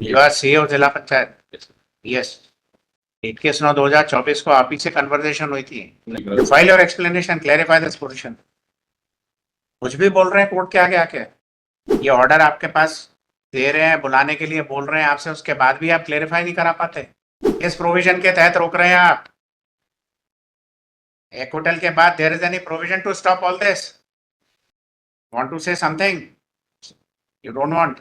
You are CEO जिला panchayat. Yes. 21/9/2024 को आप ही से कन्वर्सेशन हुई थी। फाइल और एक्सप्लेनेशन, क्लैरिफाई दिस पोजीशन। कुछ भी बोल रहे हैं कोर्ट के आगे आके। ये ऑर्डर आपके पास दे रहे हैं, बुलाने के लिए बोल रहे हैं आपसे, उसके बाद भी आप क्लेरिफाई नहीं करा पाते। इस प्रोविजन के तहत रोक रहे हैं आप। एक होटल के बाद there is any provision to stop all this? Want to say something? You don't want?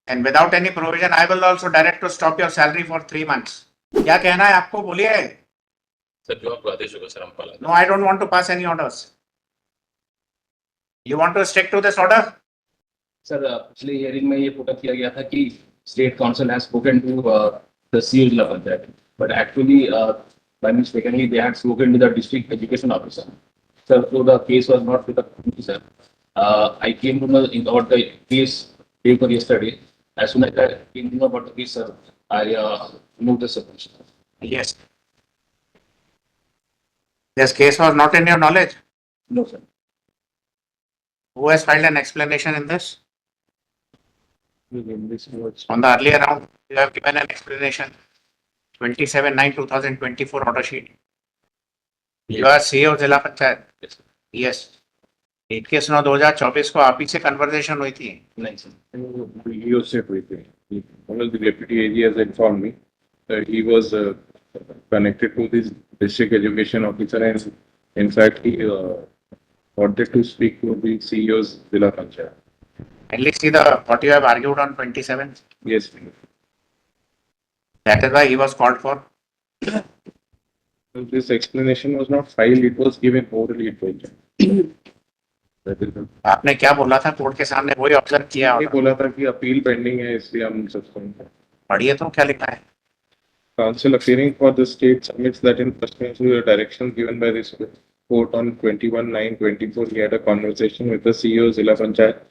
And without any provision I will also direct to stop your salary for 3 months। क्या कहना है आपको, बोलिए। सर जो आपका आदेश होगा सर हम पालन। No, I don't want to pass any orders. You want to stick to this order? Sir पिछले हियरिंग में ये पुट अप किया गया था कि state council has spoken to the CEO जिला panchayat, but actually by mistakenly they had spoken to the district education officer. Sir, so the case was not put up to me, sir. I came to know about the case day for yesterday. As soon as I came to know about the case, sir, I moved the submission. Yes. This case was not in your knowledge? No, sir. Who has filed an explanation in this? This was On the earlier round, you have given an explanation. 27/9/2024 order sheet. You are CEO जिला panchayat. yes, sir. Yes. 21/9/2024 को आप ही से conversation हुई थी। नहीं, sir. You said with me. One of the deputy AG has informed me that he was connected to this district education officer, and in fact he wanted to speak to the CEO's Zilla Panchayat. Kindly see the what you have argued on 27th. Yes. That is why he was called for. This explanation was not filed; it was given orally. That is the- आपने क्या बोला था court के सामने, वही observe किया। ये बोला था कि अपील पेंडिंग है, इसलिए हम सस्पेंड हैं। पढ़िए तो क्या लिखा है। Council appearing for the state submits that in pursuance to the directions given by this court on 21/9/24, he had a conversation with the CEO Zilla Panchayat.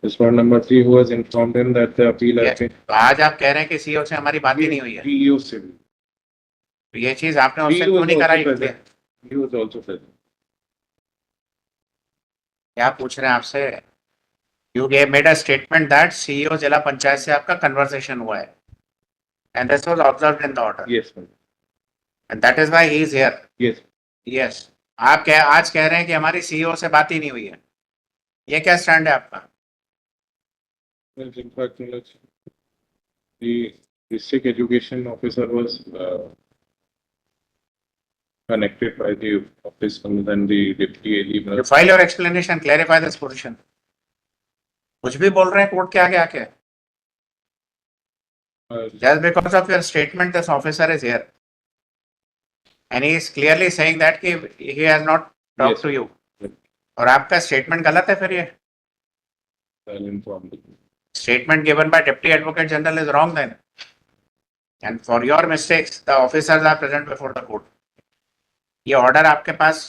Respondent number 3, who has informed him that the appeal has been तो आज आप कह रहे हैं कि CEO से हमारी बात ही नहीं हुई है। CEO से भी. तो ये चीज आपने उससे He क्यों was नहीं also कराई? present. He was also present. क्या पूछ रहे हैं आपसे? You gave made a statement that CEO जिला पंचायत से आपका कन्वर्सेशन हुआ है, and this was observed in the order, Yes, ma'am. And that is why he is here. Yes. Yes. आप आज कह रहे हैं कि हमारी सीईओ से बात ही नहीं हुई है। ये क्या स्टैंड है आपका? Well, in fact, the district education officer was connected by the office and the deputy AG. You file your explanation, clarify this position. कुछ भी बोल रहे हैं कोर्ट के आगे आके। Just because of your statement, this officer is here, and he is clearly saying that कि he has not talked Yes. to you. और आपका स्टेटमेंट गलत है फिर ये। I'll inform you. Statement given by Deputy Advocate General is wrong then. And for your mistakes, the officers are present before the court. ये order आपके पास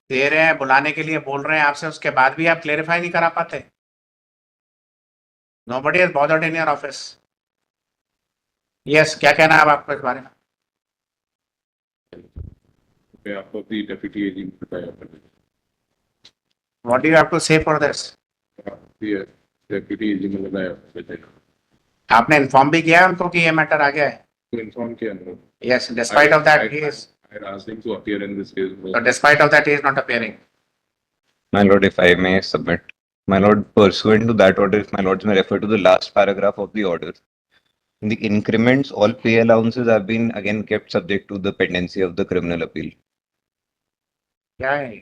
दे रहे हैं, बुलाने के लिए बोल रहे हैं आपसे, उसके बाद भी आप क्लेरिफाई नहीं करा पाते। Nobody has bothered in your office. Yes, क्या कहना है अब आपको इस बारे में? behalf of the deputy AG. What do you have to say for this? The deputy AG ने बताया आपने इन्फॉर्म भी किया है उनको कि ये मैटर आ गया है? to inform किया ना. Yes, despite of that he is. I had asked him to appear in this case. So despite of that he is not appearing. My lord, if I may submit. My lord, pursuant to that order, if my lords may refer to the last paragraph of the order. In the increments, all pay allowances have been again kept subject to the pendency of the criminal appeal. क्या है?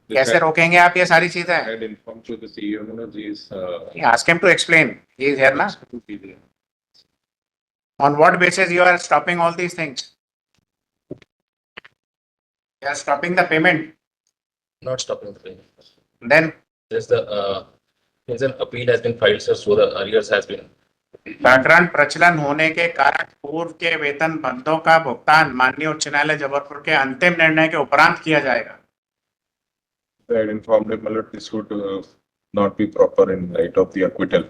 कैसे रोकेंगे आप ये सारी चीजें? I had informed to the CEO, he is. Ask him to explain. He is here, na? On what basis you are stopping all these things? You are stopping the payment. Not stopping the payment. Then There's the since an appeal has been filed, sir, so the arrears has been. प्रकरण प्रचलन होने के कारण पूर्व के वेतन बंधों का भुगतान माननीय उच्च न्यायालय जबलपुर के अंतिम निर्णय के उपरांत किया जाएगा। I had informed him that this would not be proper in light of the acquittal.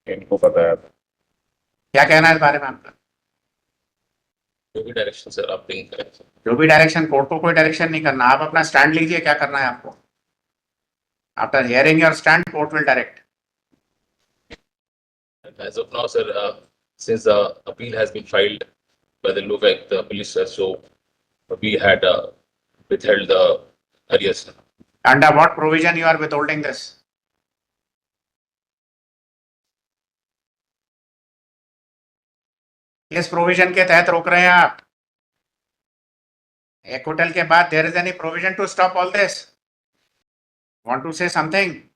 इनको पता है. क्या कहना है इस बारे में आपका? जो भी डायरेक्शन सर आप देंगे करें सर. जो भी डायरेक्शन, कोर्ट को कोई डायरेक्शन नहीं करना, आप अपना स्टैंड लीजिए, क्या करना है आपको। After hearing your stand, court will direct. As of now, sir, since the appeal has been filed by the Luvak, the police, sir, so we had withheld the arrears. Under what provision you are withholding this? किस provision के तहत रोक रहे हैं आप? Acquittal के बाद there is any provision to stop all this? Want to say something?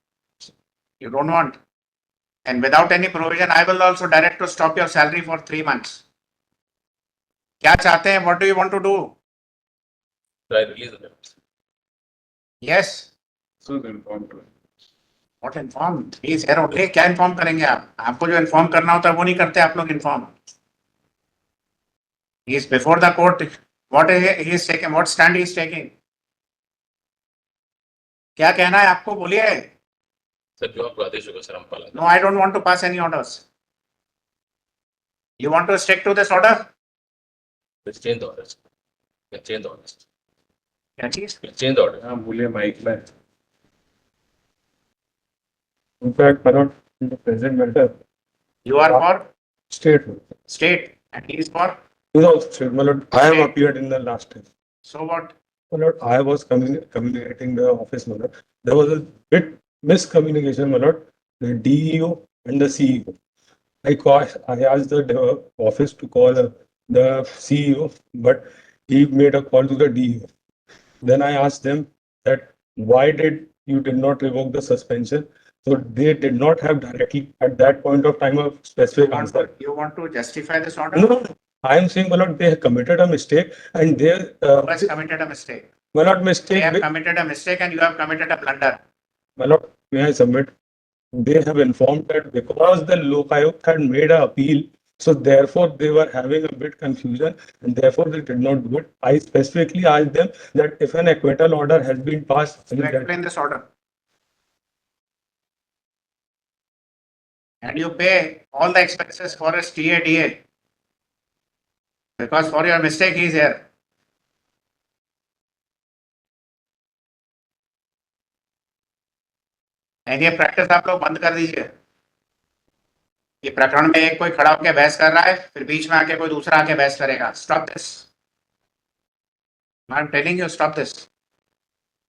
You don't want. And without any provision, I will also direct to stop your salary for 3 months. क्या चाहते हैं? What do you want to do? So I release the papers. Yes. So then, informed. What inform? He is here only. क्या inform करेंगे आप? आपको जो inform करना होता है वो नहीं करते आप लोग inform. He is before the court. What he is taking? What stand he is taking? क्या कहना है आपको बोलिए? सर जो आपको आदेश होगा सर हम पालन No, I don't want to pass any orders. You want to stick to this order? Let's change the orders. Let's change the orders. क्या चीज? Let's change the order. हाँ बोलिए माइक में. In fact, Parrot, in the present matter, You are for state, state and he is for. is also state. My lord, I have appeared in the last time. So what? My lord, I was communicating the office, my lord. There was a bit miscommunication, my lord. The DEO and the CEO. I asked the office to call the CEO, but he made a call to the DEO. Then I asked them that why did not revoke the suspension? So they did not have directly at that point of time a specific answer. You want to justify this order? No, I am saying, my lord, they have committed a mistake and they Who has committed a mistake? my lord They mistake. have committed a mistake and you have committed a blunder. My lord, may I submit? They have informed that because the Lok Ayukt had made an appeal, so therefore they were having a bit confusion and therefore they did not do it. I specifically asked them that if an acquittal order has been passed, So explain this order. And you pay all the expenses for his TADA. Because for your mistake he is here. And ये practice आप लोग बंद कर दीजिए. ये प्रकरण में एक कोई खड़ा होकर बहस कर रहा है, फिर बीच में आके कोई दूसरा आके बहस करेगा. Stop this. I'm telling you, stop this.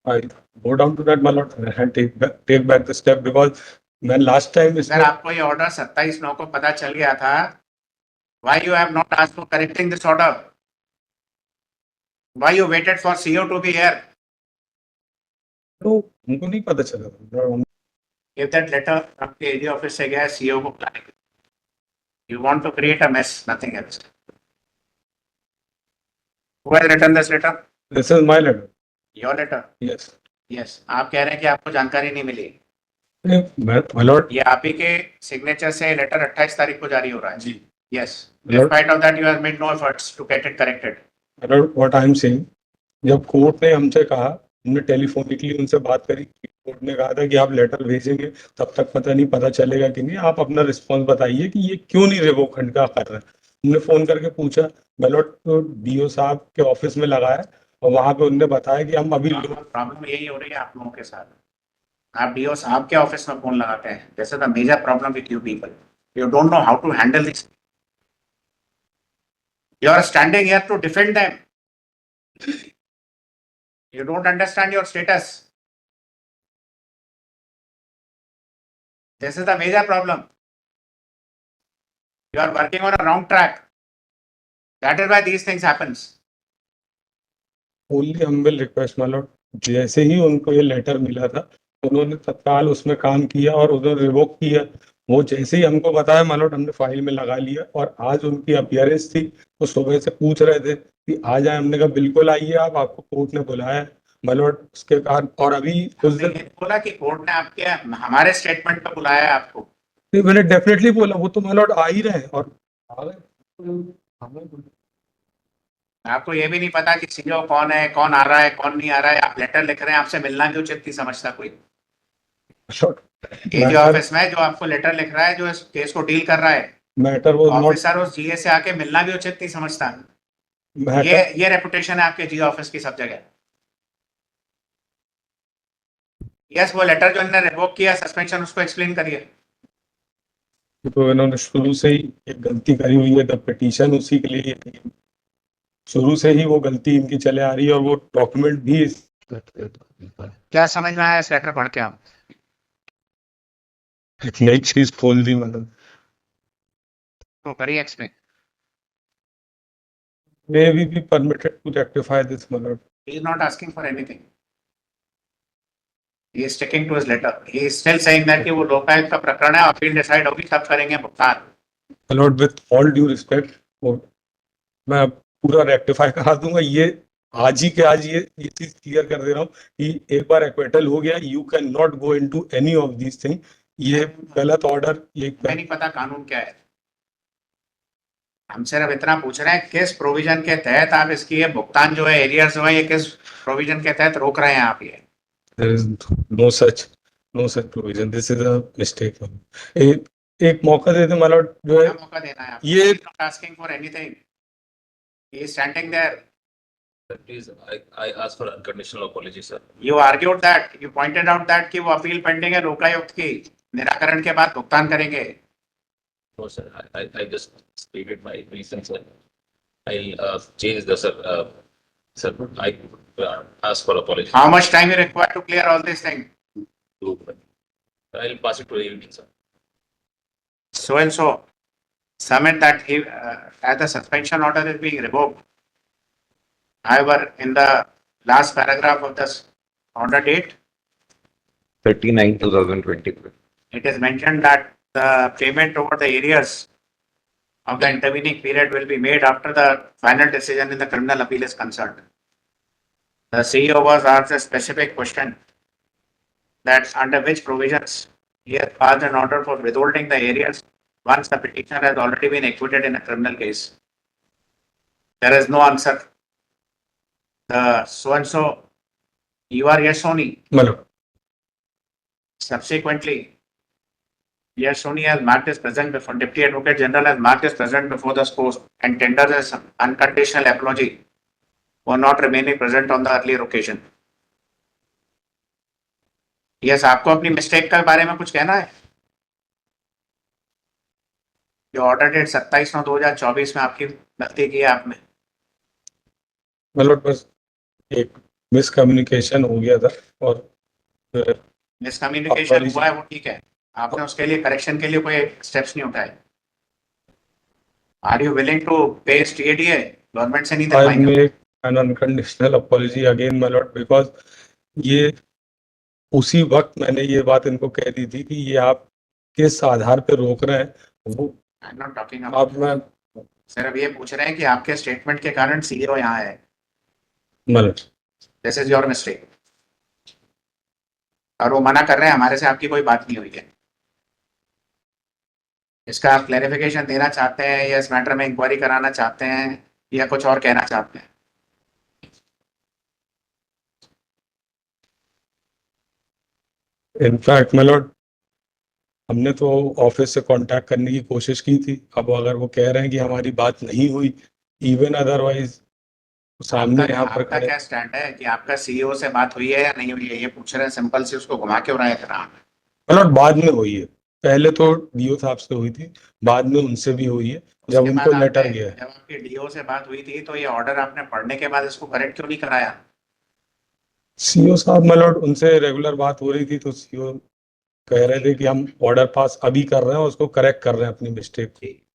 I go down to that, my lord, and take back the step because when last time is अगर आपको ये ऑर्डर 27/9 को पता चल गया था, why you have not asked for correcting this order? Why you waited for CEO to be here? तो हमको नहीं पता चला. If that letter आपके एडी ऑफिस से गया है CEO को बुलाने के लिए. You want to create a mess, nothing else. Who has written this letter? This is my letter. Your letter. Yes. Yes. आप कह रहे हैं कि आपको जानकारी नहीं मिली. My lord. ये आप ही के सिग्नेचर से लेटर 28 तारीख को जारी हो रहा है. जी. Yes. Lord. In spite of that, you have made no efforts to get it corrected. My lord, what I am saying, जब कोर्ट ने हमसे कहा, हमने टेलीफोनिकली उनसे बात करी, कोर्ट ने कहा था कि आप लेटर भेजेंगे, तब तक पता चलेगा कि नहीं, आप अपना रिस्पॉन्स बताइए कि ये क्यों नहीं रिवोकेंट का कर रहे हैं. हमने फोन करके पूछा, my lord, तो डीओ साहब के ऑफिस में लगाया और वहां पे उन्होंने बताया कि हम अभी प्रॉब्लम यही हो रही है आप लोगों के साथ. आप डीओ साहब के ऑफिस में फोन लगाते हैं. This is the major problem with you people. You don't know how to handle this. You are standing here to defend them. You don't understand your status. This is the major problem. You are working on a wrong track. That is why these things happens. Only humble request, my lord, जैसे ही उनको ये letter मिला था उन्होंने तत्काल उसमें काम किया और उन्होंने रिवोक किया. वो जैसे ही हमको बताया, my lord, हमने फाइल में लगा लिया और आज उनकी अपीयरेंस थी. वो सुबह से पूछ रहे थे कि आ जाए. हमने कहा बिल्कुल आइए आप, आपको कोर्ट ने बुलाया my lord. उसके कारण और अभी कुछ दिन बोला कि कोर्ट ने आपके हमारे स्टेटमेंट पे बुलाया है आपको. मैंने डेफिनेटली बोला वो तो my lord आ ही रहे हैं और आ गए. आपको ये भी नहीं पता कि सीईओ कौन है, कौन आ रहा है, कौन नहीं आ रहा है. आप लेटर लिख रहे हैं, आपसे मिलना भी उचित नहीं समझता कोई. एजी ऑफिस में जो आपको लेटर लिख रहा है, जो इस केस को डील कर रहा है, मैटर वो ऑफिसर उस जीए से आके मिलना भी उचित नहीं समझता. ये रेपुटेशन है आपके जी ऑफिस की सब जगह. यस, वो लेटर जो इन्होंने रिवोक किया सस्पेंशन, उसको एक्सप्लेन करिए। तो इन्होंने शुरू से ही एक गलती करी हुई है, द पिटीशन उसी के लिए ही, शुरू से ही वो गलती इनकी चले आ रही है, और वो डॉक्यूमेंट भी क्या समझ में आया इस लेटर पढ़ के आप? नई चीज खोल दी मतलब। तो करिए explain. May we be permitted to rectify this, my lord? He is not asking for anything. He is sticking to his letter. He is still saying that कि वो लोकायुक्त का प्रकरण है, अपील डिसाइड होगी तब करेंगे भुगतान। My lord, with all due respect, वो मैं पूरा रेक्टिफाई करा दूंगा। ये आज ही के आज ये चीज क्लियर कर दे रहा हूँ कि एक बार एक्वेटल हो गया, you can not go into any of these thing. ये गलत ऑर्डर, ये मैं नहीं पता कानून क्या है, हम सिर्फ इतना पूछ रहे हैं किस प्रोविजन के तहत आप इसकी ये भुगतान जो है, एरियर्स जो है, ये किस प्रोविजन के तहत रोक रहे हैं आप ये? there is no such provision. This is a mistake. एक मौका दे दे my lord, जो है क्या मौका देना है आपको? ये He is not asking for anything. He is standing there. Please, I ask for unconditional apology, sir. You argued that, you pointed out that कि वो अपील पेंडिंग है लोकायुक्त की, निराकरण के बाद भुगतान करेंगे। No, sir, I just stated my reason, sir. I'll change the, sir, sir, I ask for apology. How much time you require to clear all these things? I'll pass it to the evening, sir. So and so submit that he, as the suspension order is being revoked. However, in the last paragraph of this order date, 39/2020. it is mentioned that the payment over the arrears of the intervening period will be made after the final decision in the criminal appeal is concerned. The CEO was asked a specific question that under which provisions he has passed an order for withholding the arrears once the petitioner has already been acquitted in a criminal case. There is no answer. The so and so, you are yes only. my lord. Subsequently, yes only has marked his present before Deputy Advocate General has marked his present before the court and tenders his unconditional apology for not remaining present on the earlier occasion. Yes, आपको अपनी mistake के बारे में कुछ कहना है? जो order date 27/9/2024 में आपकी गलती की है आपने। My lord, बस एक मिसकम्युनिकेशन हो गया था, और मिसकम्युनिकेशन हुआ है वो ठीक है, आपने उसके लिए करेक्शन के लिए कोई स्टेप्स नहीं उठाए। आर यू विलिंग टू पे STADA? गवर्नमेंट से नहीं I दिलवाएंगे। make an unconditional apology again, my lord, because ये उसी वक्त मैंने ये बात इनको कह दी थी कि ये आप किस आधार पे रोक रहे हैं, वो आई एम नॉट टॉकिंग अब अबाउट, मैं सिर्फ ये पूछ रहे हैं कि आपके स्टेटमेंट के कारण CEO यहाँ है। मतलब दिस इज योर मिस्टेक। और वो मना कर रहे हैं, हमारे से आपकी कोई बात नहीं हुई है। इसका आप क्लैरिफिकेशन देना चाहते हैं या इस मैटर में इंक्वायरी कराना चाहते हैं या कुछ और कहना चाहते हैं? इनफैक्ट my lord, हमने तो ऑफिस से कांटेक्ट करने की कोशिश की थी। अब अगर वो कह रहे हैं कि हमारी बात नहीं हुई, इवन अदरवाइज सामने यहाँ पर आपका क्या स्टैंड है कि आपका CEO से बात हुई है या नहीं हुई है, ये पूछ रहे हैं सिंपल सी, उसको घुमा क्यों रहे हैं? मतलब बाद में हुई है, पहले तो DO साहब से हुई थी, बाद में उनसे भी हुई है जब उसके उनको बाद लेटर आपने- गया है। जब आपकी DO से बात हुई थी तो ये ऑर्डर आपने पढ़ने के बाद इसको करेक्ट क्यों नहीं कराया? CO साहब मतलब उनसे रेगुलर बात हो रही थी, तो CO कह रहे थे कि हम ऑर्डर पास अभी कर रहे हैं, उसको करेक्ट कर रहे हैं अपनी मिस्टेक को।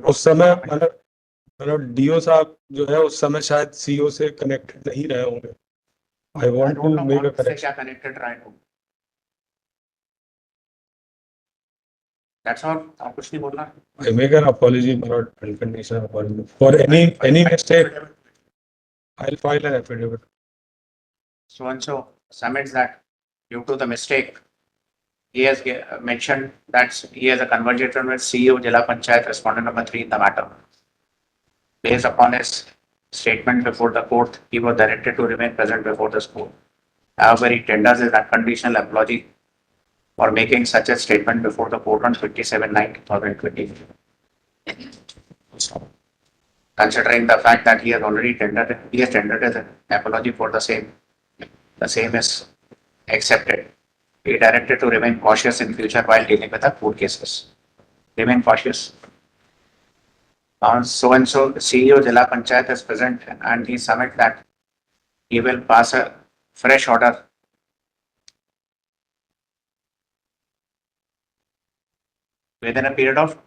उस समय मतलब DO साहब जो है उस समय शायद CO से कनेक्टेड नहीं रहे होंगे। I want to make a correction. क्या कनेक्टेड रहा है? That's all, आप कुछ नहीं बोलना। I make an apology, my lord, unconditional apology for any mistake. I'll file an affidavit. So and so submits that due to the mistake, he has mentioned that he has a conversation with CEO Jila Panchayat, respondent number 3 in the matter. Based upon his statement before the court, he was directed to remain present before the court. However, he tenders his unconditional apology for making such a statement before the court on 27/9/2020. Considering the fact that he has tendered his apology for the same is accepted. Be directed to remain cautious in future while dealing with the court cases. Remain cautious. So and so CEO Jila Panchayat is present and he submit that he will pass a fresh order within a period of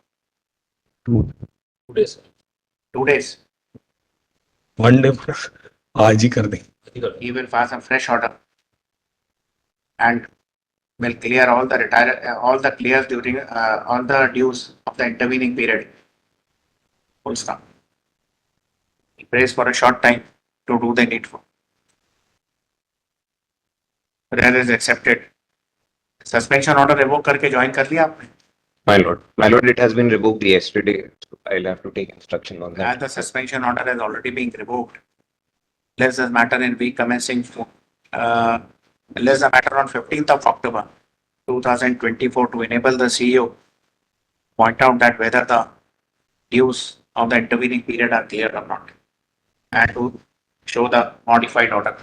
2 days. 2 days. 1 day आज ही कर दें. He will pass a fresh order and will clear all the clears during all the dues of the intervening period. Full stop. He prays for a short time to do the needful. Prayer is accepted. Suspension order revoke करके join कर लिया आपने? My lord, it has been revoked yesterday. So I'll have to take instruction on As that. the suspension order has already been revoked, let's the matter in week commencing let's the matter on 15th of October 2024 to enable the CEO point out that whether the dues of the intervening period are clear or not, and to show the modified order.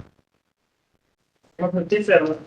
Well, different